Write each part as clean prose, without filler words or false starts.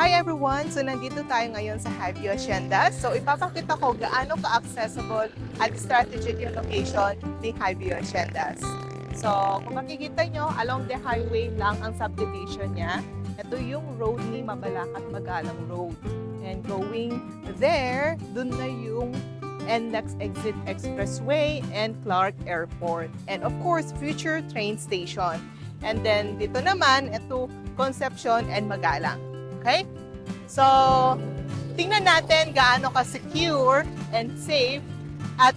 Hi everyone! So nandito tayo ngayon sa Highview Hacienda. So ipapakita ko gaano ka-accessible at strategic yung location ni Highview Haciendas. So kung makikita nyo, along the highway lang ang subdivision niya. Ito yung road ni Mabalacat Magalang Road. And going there, dun na yung NLEX Exit Expressway and Clark Airport. And of course, future train station. And then dito naman, ito Concepcion and Magalang. Okay? So, tingnan natin gaano ka-secure and safe at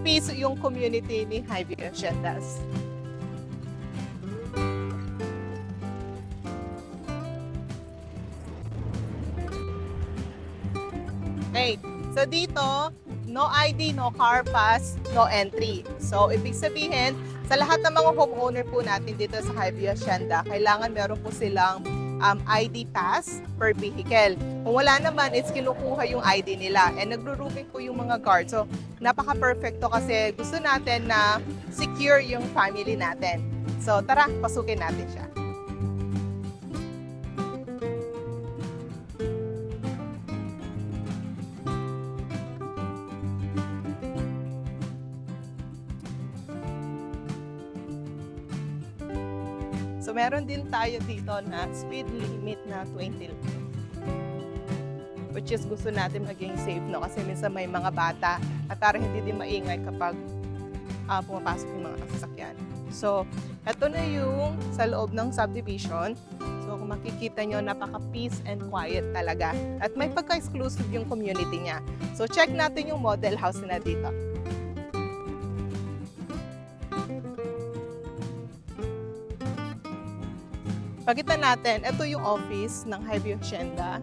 peace yung community ni Highview Haciendas. Okay. So dito, no ID, no car pass, no entry. So, ibig sabihin, sa lahat ng mga homeowner po natin dito sa Highview Hacienda, kailangan meron po silang ID pass per vehicle. Kung wala naman, it's kinukuha yung ID nila. And nagro-roofing po yung mga guards. So, napaka-perfecto kasi gusto natin na secure yung family natin. So, tara, pasukin natin siya. So, meron din tayo dito na speed limit na 20, which is gusto natin maging safe, no? Kasi minsan may mga bata at para hindi din maingay kapag pumapasok yung mga sasakyan. So, ito na yung sa loob ng subdivision. So, kung makikita nyo, napaka-peace and quiet talaga. At may pagka-exclusive yung community niya. So, check natin yung model house na dito. Pakita natin, ito yung office ng Highview Hacienda.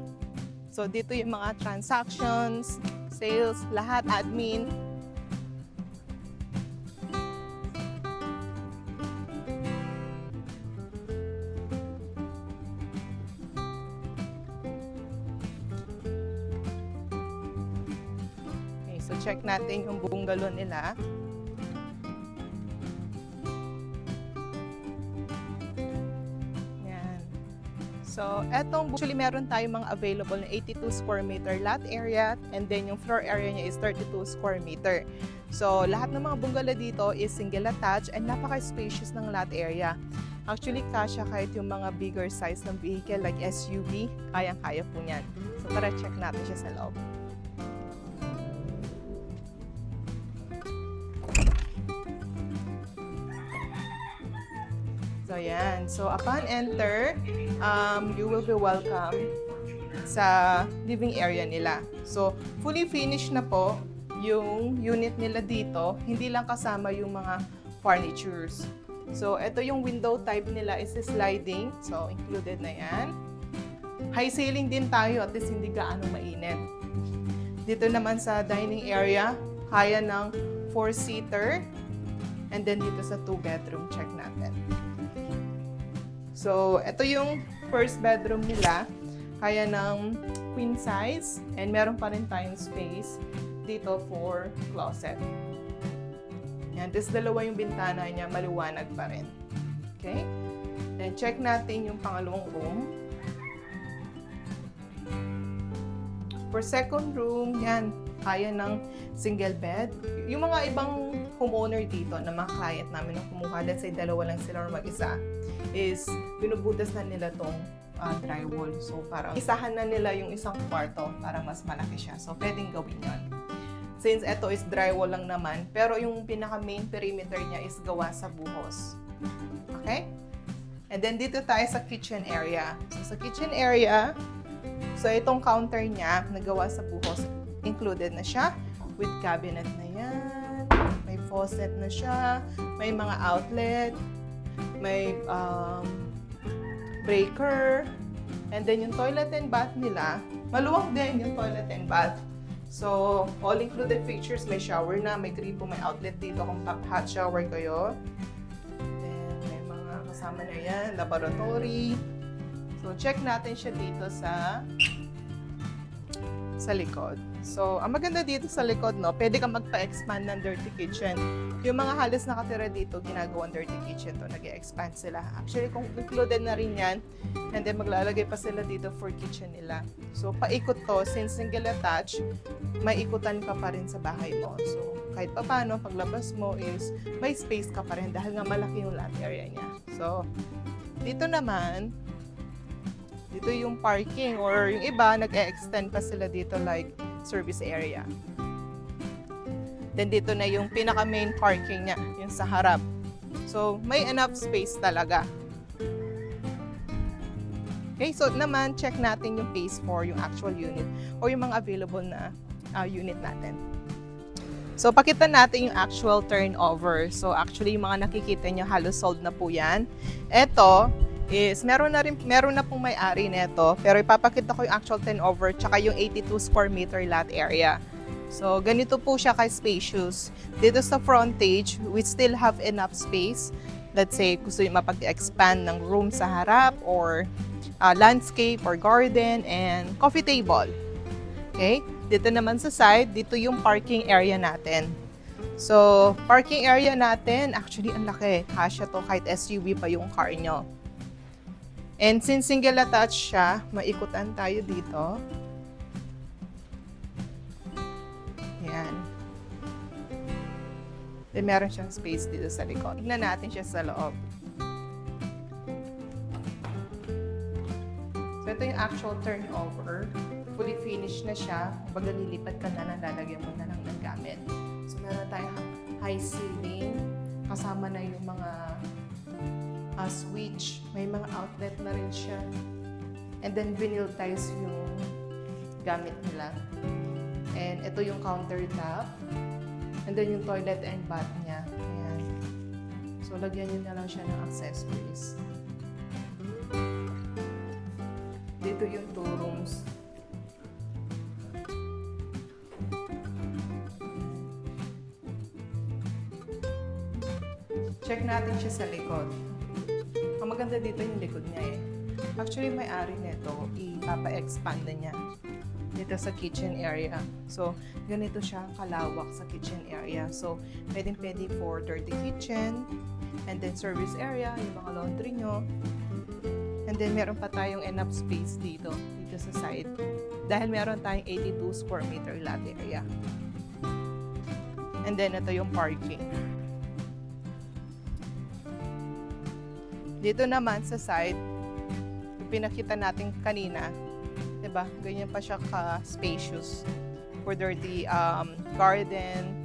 So, dito yung mga transactions, sales, lahat, admin. Okay, so check natin yung bungalow nila. So, actually meron tayong mga available na 82 square meter lot area and then yung floor area niya is 32 square meter. So, lahat ng mga bungalow dito is single attached and napaka-spacious ng lot area. Actually, kasya kahit yung mga bigger size ng vehicle like SUV, kayang-kaya po niyan. So, tara check natin siya sa loob. So, yan. So, upon enter, you will be welcome sa living area nila. So, fully finished na po yung unit nila dito. Hindi lang kasama yung mga furnitures. So, ito yung window type nila is sliding. So, included na yan. High ceiling din tayo at least hindi gaano mainit. Dito naman sa dining area, kaya ng 4-seater. And then dito sa 2-bedroom, check natin. So, ito yung first bedroom nila. Kaya ng queen size. And meron pa rin tayong space dito for closet. Yan. Tapos dalawa yung bintana niya. Maliwanag pa rin. Okay? Then, check natin yung pangalawang room. For second room, yan. Kaya ng single bed. Yung mga ibang homeowner dito na mga client namin na kumuha, let's say dalawa lang sila or mag-isa, is binubutas na nila tong drywall. So, parang isahan na nila yung isang kwarto para mas malaki siya. So, pwedeng gawin yun. Since ito is drywall lang naman, pero yung pinaka-main perimeter niya is gawa sa buhos. Okay? And then, dito tayo sa kitchen area. So, sa kitchen area, so itong counter niya, nagawa sa buhos, included na siya with cabinet na yan. May faucet na siya. May mga outlet. May breaker. And then yung toilet and bath nila, maluwag din yung toilet and bath. So, all-included features. May shower na, may gripo, may outlet dito kung hot shower kayo. Then, may mga kasama na yan, laboratory. So, check natin siya dito sa likod. So, ang maganda dito sa likod, no, pwede kang magpa-expand ng dirty kitchen. Yung mga halos nakatira dito, ginagawang dirty kitchen to, nag-expand sila. Actually, kung included na rin yan, and then maglalagay pa sila dito for kitchen nila. So, paikot to, since single attached, may ikutan ka pa rin sa bahay mo. So, kahit pa paano, paglabas mo is may space ka pa rin dahil nga malaki yung lot area niya. So, dito naman, dito yung parking or yung iba, nag-extend pa sila dito like service area. Then dito na yung pinaka main parking niya, yung sa harap. So, may enough space talaga. Okay, so naman, check natin yung phase 4, yung actual unit, or yung mga available na unit natin. So, pakita natin yung actual turnover. So, actually, yung mga nakikita nyo, halos sold na po yan. Ito is, meron na pong may-ari nito, pero ipapakita ko yung actual turnover, tsaka yung 82 square meter lot area. So, ganito po siya ka-spacious. Dito sa frontage, we still have enough space. Let's say, gusto nyo mapag-expand ng room sa harap, or landscape, or garden, and coffee table. Okay? Dito naman sa side, dito yung parking area natin. So, parking area natin, actually, ang laki. Kasya to, kahit SUV pa yung car nyo. And since single attached siya, maikutan tayo dito. Ayan. Then meron siyang space dito sa likod. Tignan natin siya sa loob. So ito yung actual turnover. Fully finished na siya. Pag lilipat ka na lang, lalagyan mo na lang ng gamit. So meron tayong high ceiling. Kasama na yung mga switch. May mga outlet na rin siya. And then vinyl tiles yung gamit nila. And ito yung countertop. And then yung toilet and bath niya. Ayan. So lagyan nyo na lang siya ng accessories. Dito yung 2 rooms. Check natin siya sa likod. Ang maganda dito yung likod niya eh. Actually, may-ari nito, ipapa-expand na niya dito sa kitchen area. So, ganito siya kalawak sa kitchen area. So, pwedeng-pwede for dirty kitchen, and then service area, yung mga laundry nyo. And then, meron pa tayong enough space dito sa side. Dahil meron tayong 82 square meter lot area. And then, ito yung parking. Dito naman sa side, yung pinakita natin kanina, diba? Ganyan pa siya ka-spacious for dirty garden,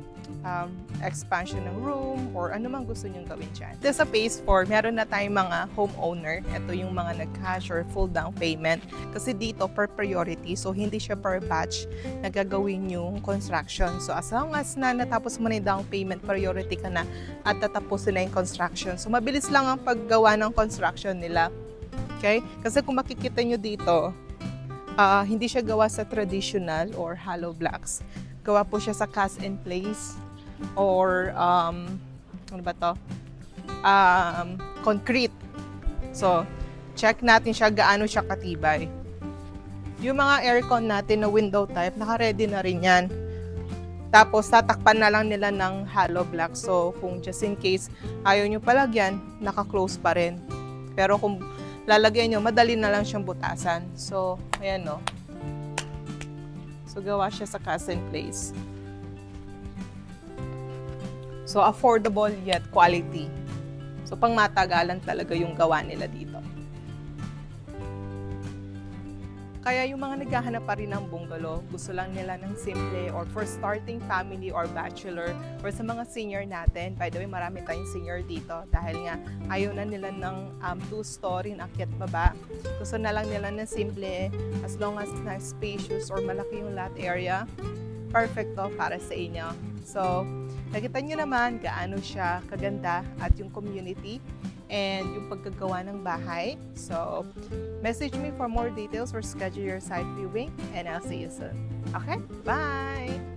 expansion ng room, or ano mang gusto nyong gawin dyan. Dito sa phase 4, meron na tayong mga homeowner. Ito yung mga nag-cash or full down payment. Kasi dito, per priority. So, hindi siya per batch na gagawin yung construction. So, as long as na natapos mo na yung down payment, priority ka na at tatapusin na yung construction. So, mabilis lang ang paggawa ng construction nila. Okay? Kasi kung makikita nyo dito, hindi siya gawa sa traditional or hollow blocks. Gawa po siya sa cast in place or ano ba to? Concrete. So, check natin siya gaano siya katibay. Yung mga aircon natin na window type, naka-ready na rin yan. Tapos, tatakpan na lang nila ng hollow block. So, kung just in case ayaw nyo palagyan, naka-close pa rin. Pero kung lalagyan nyo, madali na lang siyang butasan. So, ayan no. So, gawa siya sa cast in place. So, affordable yet quality. So, pang matagalan talaga yung gawa nila dito. Kaya yung mga naghahanap pa rin ng bungalow, gusto lang nila ng simple or for starting family or bachelor or sa mga senior natin. By the way, marami tayong senior dito dahil nga ayaw na nila ng 2-story na akyat baba. Gusto na lang nila ng simple as long as na spacious or malaki yung lot area. Perfecto para sa inyo. So, nakita nyo naman gaano siya kaganda at yung community and yung pagkagawa ng bahay. So, message me for more details or schedule your site viewing and I'll see you soon. Okay? Bye!